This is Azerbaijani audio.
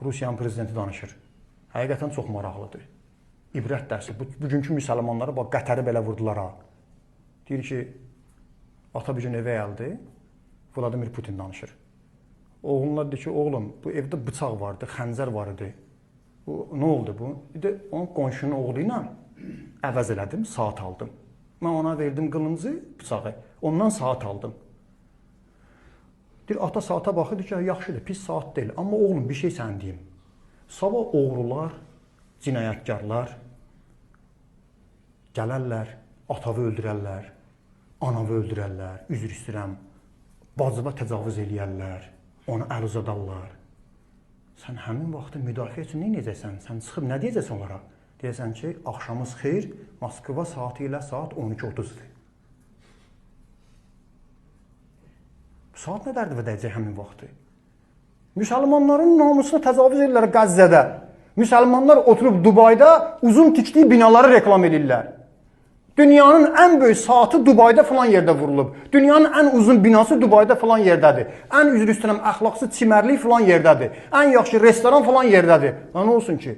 Rusiyanın prezidenti danışır. Həqiqətən çox maraqlıdır. İbrət dərsi. Bugünkü müsəlmanları bax Qətəri belə vurdular ha. Deyir ki, ata bir gün evə gəldi, Vladimir Putin danışır. Oğluna deyir ki, oğlum, bu evdə bıçaq vardı, xəncər var idi. Nə oldu bu? Bir də onun qonşunun oğlu ilə əvəz elədim, saat aldım. Mən ona verdim qılıncı, bıçağı. Ondan saat aldım. Deyir, ata saata baxırdı ki, yaxşıdır, pis saat deyil. Amma oğlum, bir şey sən deyim. Sabah oğrular, cinayətkarlar gələrlər, atavı öldürərlər, anavı öldürərlər, üzr istəyirəm, bacıva təcavüz eləyərlər, onu əl uzadarlar. Sən həmin vaxtda müdafiə üçün nə edəcəksən? Sən çıxıb nə deyəcəksən onlara? Deyəcəksən ki, axşamız xeyir, Moskva saatı ilə saat 12:30-dur. Saat nə dərdi edəcək həmin vaxtı? Müsəlmanların namusuna təcavüz edirlər Qəzzədə. Müsəlmanlar oturub Dubayda uzun tikdiyi binaları reklam edirlər. Dünyanın ən böyük saatı Dubayda falan yerdə vurulub. Dünyanın ən uzun binası Dubayda falan yerdədir. Ən üzr istəyirəm əxlaqsız çimərlik falan yerdədir. Ən yaxşı restoran falan yerdədir. Nə olsun ki?